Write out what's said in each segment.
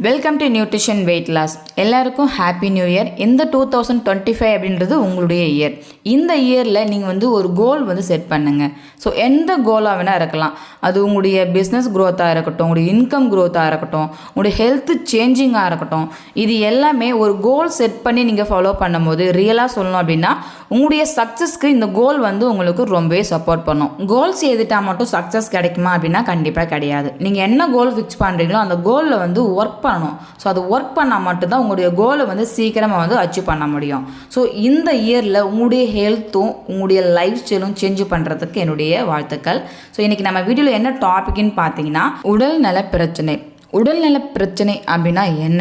Welcome to nutrition weight loss. எல்லாருக்கும் happy new year. இந்த 2025 அப்படின்றது உங்களுடைய இயர். இந்த இயரில் நீங்கள் ஒரு கோல் செட் பண்ணுங்கள். ஸோ எந்த கோலாக வேணால் இருக்கலாம். அது உங்களுடைய பிஸ்னஸ் க்ரோத்தாக இருக்கட்டும், உங்களுடைய இன்கம் க்ரோத்தாக இருக்கட்டும், உங்களுடைய ஹெல்த் சேஞ்சிங்காக இருக்கட்டும், இது எல்லாமே ஒரு கோல் செட் பண்ணி நீங்கள் ஃபாலோ பண்ணும்போது ரியலாக சொல்லணும் அப்படின்னா உங்களுடைய சக்ஸஸ்க்கு இந்த கோல் உங்களுக்கு ரொம்பவே சப்போர்ட் பண்ணும். கோல்ஸ் எழுதிட்டால் மட்டும் சக்ஸஸ் கிடைக்குமா அப்படின்னா கண்டிப்பாக கிடையாது. நீங்கள் என்ன கோல் ஃபிக்ஸ் பண்ணுறீங்களோ அந்த கோலில் ஒர்க் பண்ணணும். ஸோ அது ஒர்க் பண்ணால் மட்டும்தான் உங்களுடைய கோலை சீக்கிரமாக அச்சீவ் பண்ண முடியும். ஸோ இந்த இயரில் உங்களுடைய ஹெல்த்தும் உங்களுடைய லைஃப் ஸ்டைலும் சேஞ்ச் பண்ணுறதுக்கு என்னுடைய வாழ்த்துக்கள். ஸோ இன்றைக்கி நம்ம வீடியோவில் என்ன டாபிக்னு பார்த்தீங்கன்னா உடல்நல பிரச்சனை. உடல்நல பிரச்சனை அப்படின்னா என்ன?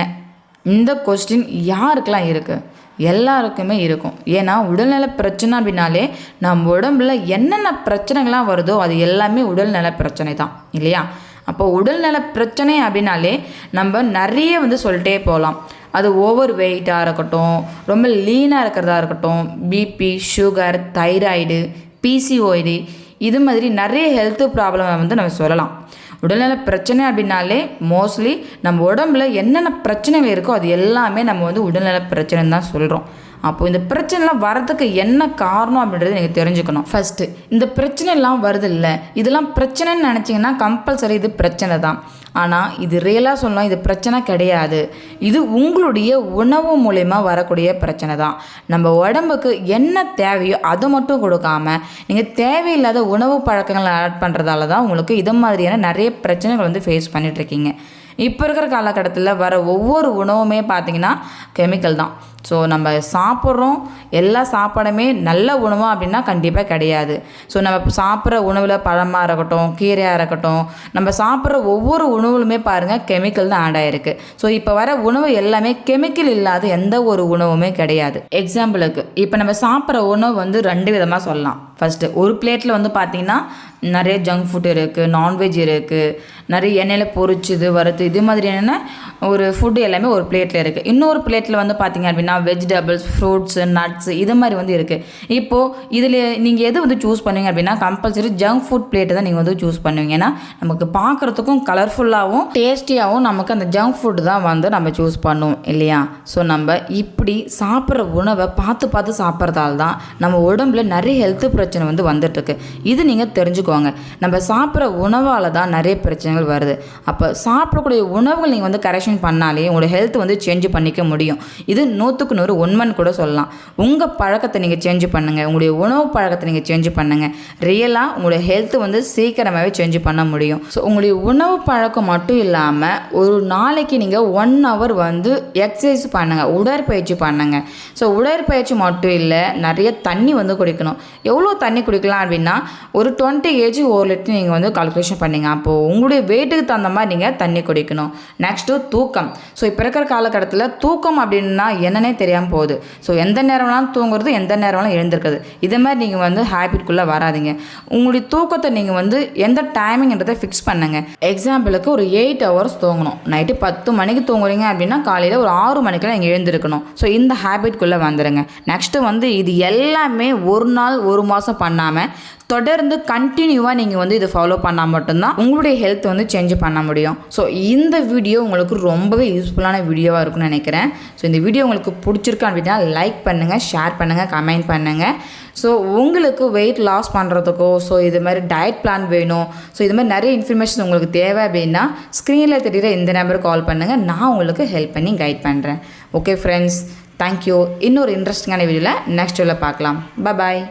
இந்த கொஸ்டின் யாருக்கெல்லாம் இருக்குது? எல்லாருக்குமே இருக்கும். ஏன்னா உடல்நல பிரச்சனை அப்படின்னாலே நம்ம உடம்புல என்னென்ன பிரச்சனைகள்லாம் வருதோ அது எல்லாமே உடல்நல பிரச்சனை தான் இல்லையா? அப்போ உடல்நல பிரச்சனை அப்படின்னாலே நம்ம நிறைய சொல்லிட்டே போகலாம். அது ஓவர் வெயிட்டாக இருக்கட்டும், ரொம்ப லீனாக இருக்கிறதா இருக்கட்டும், பிபி, சுகர், தைராய்டு, பிசிஓடி, இது மாதிரி நிறைய ஹெல்த் ப்ராப்ளம் நம்ம சொல்லலாம். உடல்நல பிரச்சனை அப்படின்னாலே மோஸ்ட்லி நம்ம உடம்புல என்னென்ன பிரச்சனைகள் இருக்கோ அது எல்லாமே நம்ம உடல்நல பிரச்சனைன்னு தான் சொல்கிறோம். அப்போது இந்த பிரச்சனைலாம் வரதுக்கு என்ன காரணம் அப்படின்றது நீங்கள் தெரிஞ்சுக்கணும். ஃபஸ்ட்டு இந்த பிரச்சனைலாம் வருது இல்லை, இதெல்லாம் பிரச்சனைன்னு நினச்சிங்கன்னா கம்பல்சரி இது பிரச்சனை தான். ஆனால் இது ரியலாக சொல்லலாம், இது பிரச்சனை கிடையாது. இது உங்களுடைய உணவு மூலயமா வரக்கூடிய பிரச்சனை தான். நம்ம உடம்புக்கு என்ன தேவையோ அதை மட்டும் கொடுக்காம நீங்கள் தேவையில்லாத உணவு பழக்கங்களை ஆட் பண்ணுறதால தான் உங்களுக்கு இது மாதிரியான நிறைய பிரச்சனைகள் ஃபேஸ் பண்ணிகிட்ருக்கீங்க. இப்போ இருக்கிற காலகட்டத்தில் வர ஒவ்வொரு உணவுமே பார்த்திங்கன்னா கெமிக்கல் தான். ஸோ நம்ம சாப்பிட்றோம், எல்லா சாப்பாடுமே நல்ல உணவாக அப்படின்னா கண்டிப்பாக கிடையாது. ஸோ நம்ம சாப்பிட்ற உணவில் பழமாக இருக்கட்டும், கீரையாக இருக்கட்டும், நம்ம சாப்பிட்ற ஒவ்வொரு உணவுலுமே பாருங்கள் கெமிக்கல் தான் ஆட் ஆகிருக்கு. ஸோ இப்போ வர உணவு எல்லாமே கெமிக்கல் இல்லாத எந்த ஒரு உணவுமே கிடையாது. எக்ஸாம்பிளுக்கு இப்போ நம்ம சாப்பிட்ற உணவு ரெண்டு விதமாக சொல்லலாம். ஃபஸ்ட்டு ஒரு பிளேட்டில் பார்த்திங்கன்னா நிறைய ஜங்க் ஃபுட் இருக்குது, நான்வெஜ் இருக்குது, நிறைய எண்ணெயில் பொரிச்சுது வறுத்து இது மாதிரியான ஒரு ஃபுட்டு எல்லாமே ஒரு பிளேட்டில் இருக்குது. இன்னொரு பிளேட்டில் பார்த்திங்க அப்படின்னா வெஜிடபிள்ஸ், ஃப்ரூட்ஸு, நட்ஸு இது மாதிரி இருக்குது. இப்போது இதில் நீங்கள் எது சூஸ் பண்ணுவீங்க அப்படின்னா கம்பல்சரி ஜங்க் ஃபுட் பிளேட்டை தான் நீங்கள் சூஸ் பண்ணுவீங்க. ஏன்னா நமக்கு பார்க்குறதுக்கும் கலர்ஃபுல்லாகவும் டேஸ்டியாகவும் நமக்கு அந்த ஜங்க் ஃபுட்டு தான் நம்ம சூஸ் பண்ணுவோம் இல்லையா? ஸோ நம்ம இப்படி சாப்பிட்ற உணவை பார்த்து சாப்பிட்றதால தான் நம்ம உடம்புல நிறைய ஹெல்த் பிரச்சனை வந்துட்டுருக்கு. இது நீங்கள் தெரிஞ்சுக்கோங்க. நம்ம சாப்பிட்ற உணவால் தான் நிறைய பிரச்சனைகள் வருது. அப்போ சாப்பிடக்கூடிய உணவுகள் நீங்கள் கரெக்ஷன் பண்ணாலே உங்களோட ஹெல்த் சேஞ்ச் பண்ணிக்க முடியும். இது 100க்கு 100 உண்மைன்னு கூட சொல்லலாம். உங்கள் பழக்கத்தை நீங்கள் சேஞ்ச் பண்ணுங்கள், உங்களுடைய உணவு பழக்கத்தை நீங்கள் சேஞ்ச் பண்ணுங்கள். ரியலாக உங்களுடைய ஹெல்த்து சீக்கிரமாகவே சேஞ்ச் பண்ண முடியும். ஸோ உங்களுடைய உணவு பழக்கம் மட்டும் இல்லாமல் ஒரு நாளைக்கு நீங்கள் 1 hour எக்ஸசைஸ் பண்ணுங்கள், உடற்பயிற்சி பண்ணுங்கள். ஸோ உடற்பயிற்சி மட்டும் இல்லை, நிறைய தண்ணி குடிக்கணும். எவ்வளோ தண்ணி குடிக்கலாம் அப்படின்னா ஒரு 20 kg 1 லிட்டர் நீங்கள் கால்குலேஷன் பண்ணிங்க. அப்போது உங்களுடைய வெயிட்டுக்கு தகுந்த மாதிரி நீங்கள் தண்ணி குடிக்கணும். நெக்ஸ்ட்டு தூக்கம். ஸோ இப்போ இருக்கிற காலகட்டத்தில் தூக்கம் அப்படின்னா என்னன்னே தெரியாமல் போகுது. ஸோ எந்த நேரம் வேணாலும் தூங்குறது, எந்த நேரம் வேணாலும் எழுந்திருக்குது. இதே மாதிரி நீங்கள் ஹேபிட்குள்ளே வராதிங்க. உங்களுடைய தூக்கத்தை நீங்கள் எந்த டைமிங்ன்றதை ஃபிக்ஸ் பண்ணுங்கள். எக்ஸாம்பிளுக்கு ஒரு 8 hours தூங்கணும். நைட்டு 10 மணிக்கு தூங்குறீங்க அப்படின்னா காலையில் ஒரு 6 மணிக்கெல்லாம் நீங்கள் எழுந்திருக்கணும். ஸோ இந்த ஹேபிட்குள்ளே வந்துடுங்க. நெக்ஸ்ட்டு இது எல்லாமே ஒரு நாள் 1 மாதம் பண்ணாமல் தொடர்ந்து கண்டினியூவாக நீங்கள் இதை ஃபாலோ பண்ணால் மட்டும்தான் உங்களுடைய ஹெல்த் சேஞ்ச் பண்ண முடியும். ஸோ இந்த வீடியோ உங்களுக்கு ரொம்பவே யூஸ்ஃபுல்லான வீடியோவாக இருக்கும்னு நினைக்கிறேன். ஸோ இந்த வீடியோ உங்களுக்கு பிடிச்சிருக்கு அப்படின்னா லைக் பண்ணுங்கள், ஷேர் பண்ணுங்கள், கமெண்ட் பண்ணுங்கள். ஸோ உங்களுக்கு வெயிட் லாஸ் பண்ணுறதுக்கோ இது மாதிரி டயட் பிளான் வேணும், ஸோ இது மாதிரி நிறைய இன்ஃபர்மேஷன் உங்களுக்கு தேவை அப்படின்னா ஸ்க்ரீனில் தெரிகிற இந்த நம்பருக்கு கால் பண்ணுங்கள். நான் உங்களுக்கு ஹெல்ப் பண்ணி கைட் பண்ணுறேன். Okay friends, thank you. இன்னொரு இன்ட்ரெஸ்டிங்கான வீடியோவில் நெக்ஸ்ட் வீடியோவில் பார்க்கலாம். பாய்.